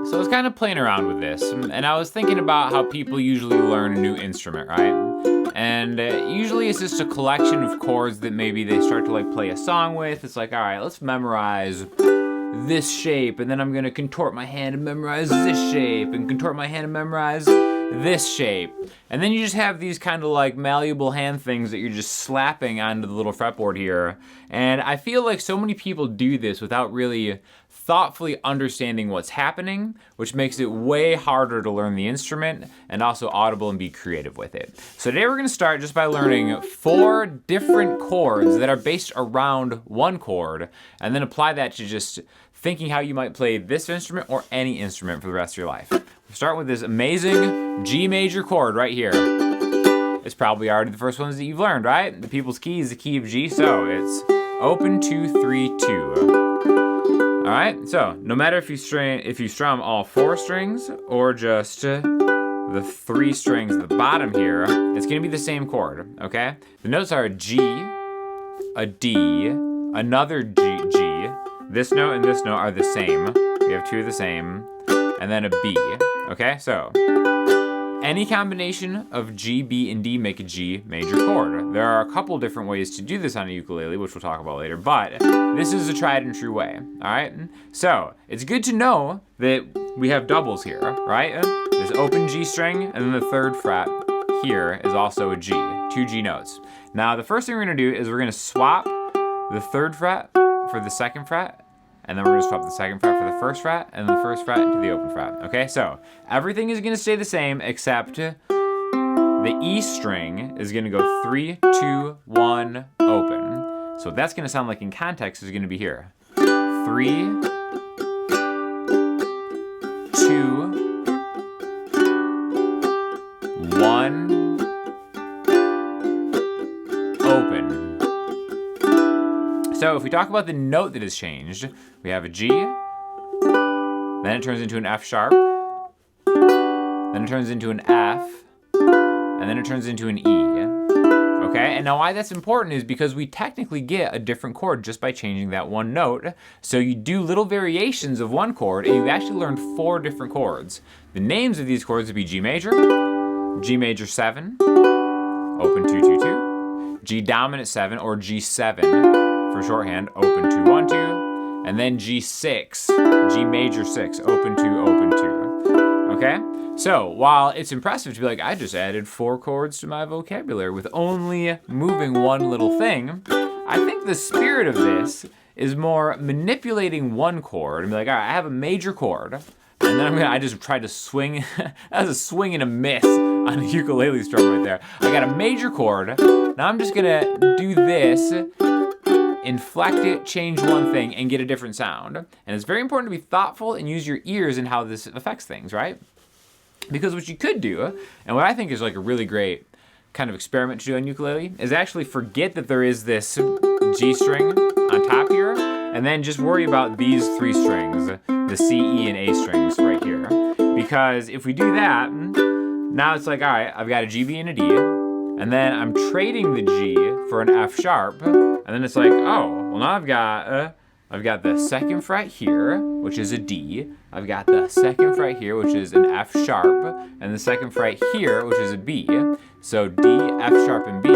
So I was kind of playing around with this, and I was thinking about how people usually learn a new instrument, right? And usually it's just a collection of chords that maybe they start to like play a song with. It's like, all right, let's memorize this shape, and then I'm gonna contort my hand and memorize this shape, and contort my hand and memorize this shape. And then you just have these kind of like malleable hand things that you're just slapping onto the little fretboard here. And I feel like so many people do this without really thoughtfully understanding what's happening, which makes it way harder to learn the instrument and also audible and be creative with it. So today we're gonna start just by learning 4 different chords that are based around one chord, and then apply that to just thinking how you might play this instrument or any instrument for the rest of your life. We'll start with this amazing G major chord right here. It's probably already the first ones that you've learned, right? The people's key is the key of G, so it's open 2, 3, 2. All right, so no matter if you strum all 4 strings or just the 3 strings at the bottom here, it's gonna be the same chord, okay? The notes are a G, a D, another G, this note and this note are the same. We have 2 of the same, and then a B, okay? So any combination of G, B, and D make a G major chord. There are a couple different ways to do this on a ukulele, which we'll talk about later, but this is a tried and true way, all right? So it's good to know that we have doubles here, right? This open G string, and then the 3rd fret here is also a G, 2 G notes. Now the first thing we're gonna do is we're gonna swap the 3rd fret for the 2nd fret, and then we're gonna swap the 2nd fret for the 1st fret, and the 1st fret to the open fret, okay? So everything is gonna stay the same except the E string is gonna go 3, 2, 1, open. So what that's gonna sound like in context is gonna be here. 3, 2, 1, open. So if we talk about the note that has changed, we have a G, then it turns into an F sharp, then it turns into an F, and then it turns into an E. Okay, and now why that's important is because we technically get a different chord just by changing that one note. So you do little variations of one chord, and you've actually learned 4 different chords. The names of these chords would be G major 7, open 2, 2, 2, G dominant 7 or G7, for shorthand, open 2, 1, 2, and then G6, G major 6, open 2, open 2, okay? So while it's impressive to be like, I just added 4 chords to my vocabulary with only moving one little thing, I think the spirit of this is more manipulating one chord and be like, all right, I have a major chord, and then I just tried to swing, that was a swing and a miss on a ukulele strum right there. I got a major chord, now I'm just gonna do this, inflect it, change one thing, and get a different sound. And it's very important to be thoughtful and use your ears in how this affects things, right? Because what you could do, and what I think is like a really great kind of experiment to do on ukulele, is actually forget that there is this G string on top here, and then just worry about these 3 strings, the C, E, and A strings right here. Because if we do that, now it's like, all right, I've got a G, B, and a D, and then I'm trading the G for an F sharp, and then it's like, oh, well now I've got the 2nd fret here, which is a D. I've got the 2nd fret here, which is an F sharp, and the 2nd fret here, which is a B. So D, F sharp, and B.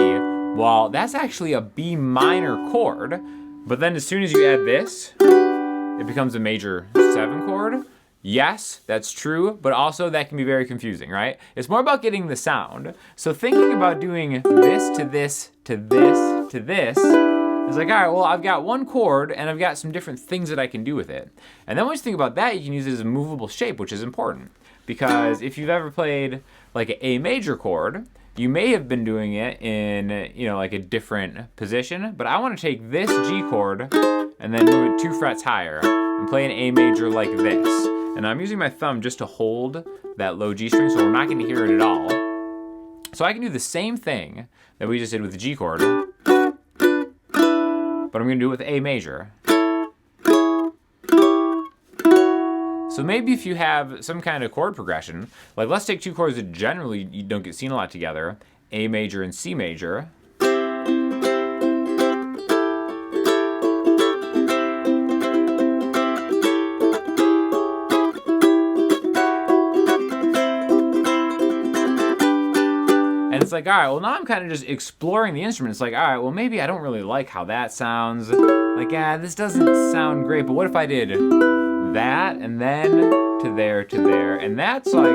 Well, that's actually a B minor chord, but then as soon as you add this, it becomes a major 7 chord. Yes, that's true, but also that can be very confusing, right? It's more about getting the sound. So thinking about doing this to this to this to this, it's like, all right, well, I've got one chord and I've got some different things that I can do with it. And then once you think about that, you can use it as a movable shape, which is important. Because if you've ever played like an A major chord, you may have been doing it in, like a different position, but I want to take this G chord and then move it 2 frets higher and play an A major like this. And I'm using my thumb just to hold that low G string, so we're not going to hear it at all. So I can do the same thing that we just did with the G chord, but I'm going to do it with A major. So maybe if you have some kind of chord progression, like let's take 2 chords that generally you don't get seen a lot together, A major and C major. it's like, all right, well, now I'm kind of just exploring the instrument. It's like, all right, well, maybe I don't really like how that sounds. Like, this doesn't sound great, but what if I did that and then to there, and that's like...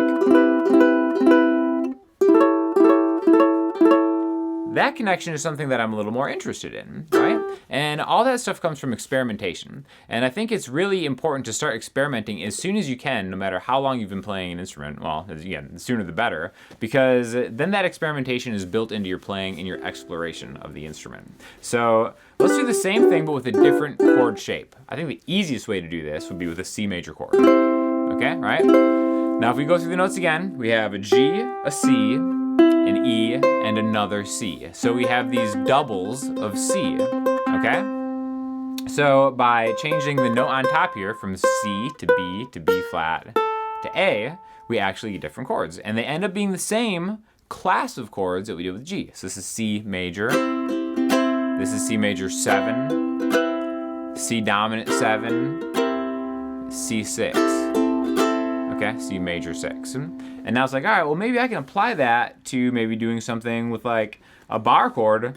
That connection is something that I'm a little more interested in, right? And all that stuff comes from experimentation. And I think it's really important to start experimenting as soon as you can, no matter how long you've been playing an instrument. Well, again, the sooner the better, because then that experimentation is built into your playing and your exploration of the instrument. So let's do the same thing, but with a different chord shape. I think the easiest way to do this would be with a C major chord. Okay, right? Now, if we go through the notes again, we have a G, a C, an E, and another C. So we have these doubles of C, okay? So by changing the note on top here from C to B flat to A, we actually get different chords. And they end up being the same class of chords that we do with G. So this is C major, this is C major 7, C dominant 7, C6. Okay, C major 6. And now it's like, all right, well, maybe I can apply that to maybe doing something with like a bar chord. And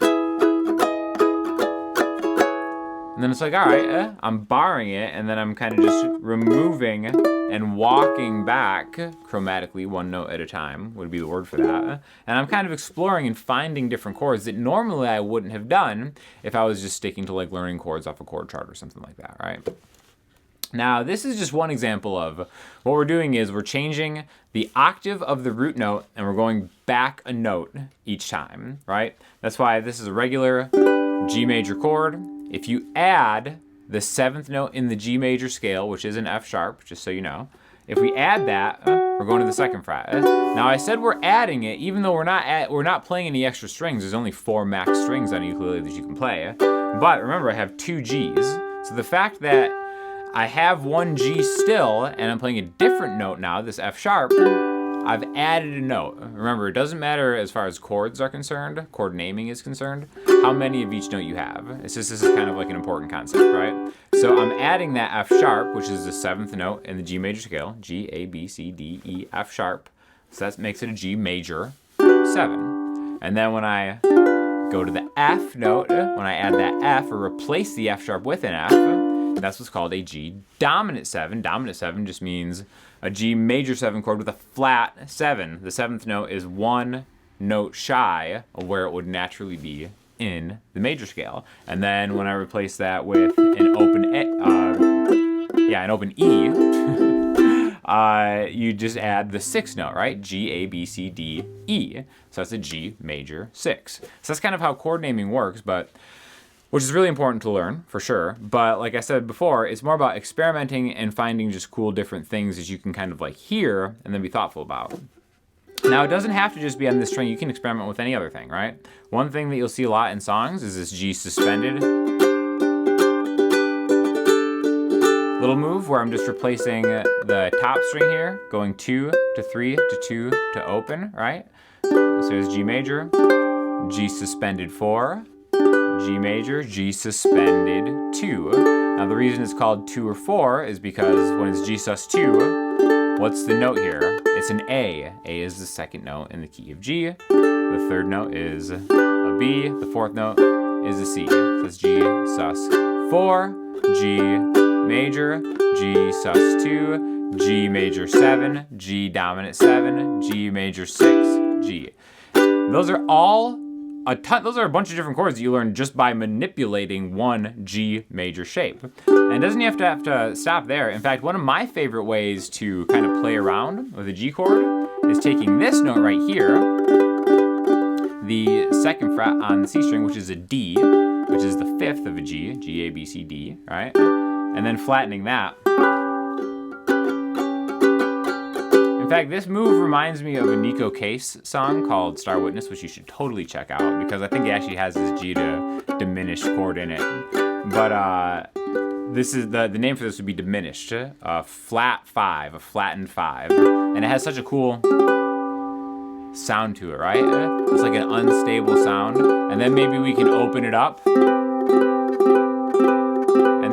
then it's like, all right, I'm barring it, and then I'm kind of just removing and walking back chromatically, one note at a time would be the word for that. And I'm kind of exploring and finding different chords that normally I wouldn't have done if I was just sticking to like learning chords off a chord chart or something like that, right? Now, this is just one example of what we're doing is we're changing the octave of the root note and we're going back a note each time, right? That's why this is a regular G major chord. If you add the 7th note in the G major scale, which is an F sharp, just so you know, if we add that, we're going to the 2nd fret. Now, I said we're adding it, even though we're not playing any extra strings. There's only 4 max strings on a ukulele that you can play. But remember, I have 2 Gs. So the fact that I have 1 G still, and I'm playing a different note now, this F sharp, I've added a note. Remember, it doesn't matter as far as chords are concerned, chord naming is concerned, how many of each note you have. It's just, this is kind of like an important concept, right? So I'm adding that F sharp, which is the 7th note in the G major scale, G, A, B, C, D, E, F sharp. So that makes it a G major 7. And then when I go to the F note, when I add that F or replace the F sharp with an F, that's what's called a G dominant 7. Dominant 7 just means a G major 7 chord with a flat 7. The 7th note is 1 note shy of where it would naturally be in the major scale. And then when I replace that with an open E, you just add the 6th note, right? G, A, B, C, D, E. So that's a G major 6. So that's kind of how chord naming works, which is really important to learn, for sure. But like I said before, it's more about experimenting and finding just cool different things that you can kind of like hear and then be thoughtful about. Now, it doesn't have to just be on this string. You can experiment with any other thing, right? One thing that you'll see a lot in songs is this G suspended little move where I'm just replacing the top string here, going 2 to 3 to 2 to open, right? So there's G major, G suspended 4, G major, G suspended 2. Now the reason it's called 2 or 4 is because when it's G sus 2, what's the note here? It's an A. A is the 2nd note in the key of G. The 3rd note is a B. The 4th note is a C. So it's G sus 4, G major, G sus 2, G major 7, G dominant 7, G major 6, G. Those are a bunch of different chords that you learn just by manipulating one G major shape. And it doesn't have to stop there. In fact, one of my favorite ways to kind of play around with a G chord is taking this note right here, the 2nd fret on the C string, which is a D, which is the 5th of a G, G, A, B, C, D, right? And then flattening that. In fact, this move reminds me of a Nico Case song called Star Witness, which you should totally check out because I think it actually has this G to diminished chord in it. But this is the name for this would be diminished, flat 5, a flattened 5, and it has such a cool sound to it, right? It's like an unstable sound, and then maybe we can open it up, and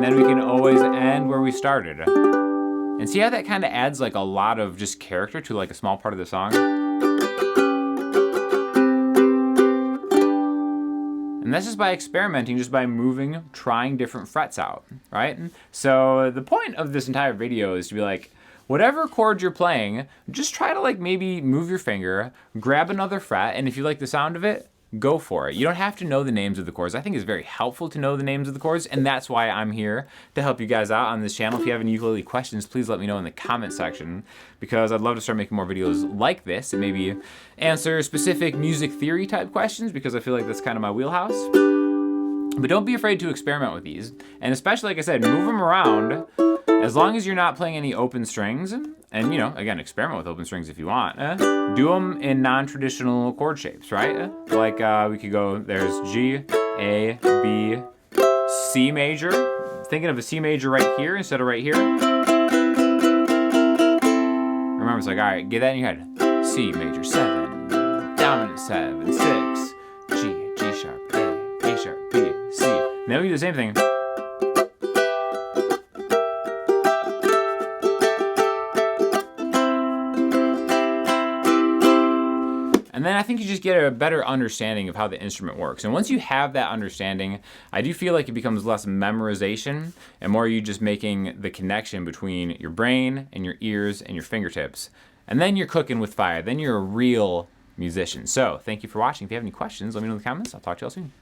then we can always end where we started. And see how that kind of adds like a lot of just character to like a small part of the song? And that's just by experimenting, just by moving, trying different frets out, right? So the point of this entire video is to be like, whatever chord you're playing, just try to like maybe move your finger, grab another fret, and if you like the sound of it, go for it. You don't have to know the names of the chords. I think it's very helpful to know the names of the chords, and that's why I'm here to help you guys out on this channel. If you have any ukulele questions, please let me know in the comment section, because I'd love to start making more videos like this and maybe answer specific music theory type questions, because I feel like that's kind of my wheelhouse. But don't be afraid to experiment with these, and especially, like I said, move them around. As long as you're not playing any open strings, and you know, again, experiment with open strings if you want. Do them in non-traditional chord shapes, right? Like we could go, there's G, A, B, C major. Thinking of a C major right here instead of right here. Remember, it's like, all right, get that in your head. C major 7, dominant 7, 6, G, G sharp, A sharp, B, C. And then we do the same thing. And then I think you just get a better understanding of how the instrument works. And once you have that understanding, I do feel like it becomes less memorization and more you just making the connection between your brain and your ears and your fingertips. And then you're cooking with fire. Then you're a real musician. So thank you for watching. If you have any questions, let me know in the comments. I'll talk to you all soon.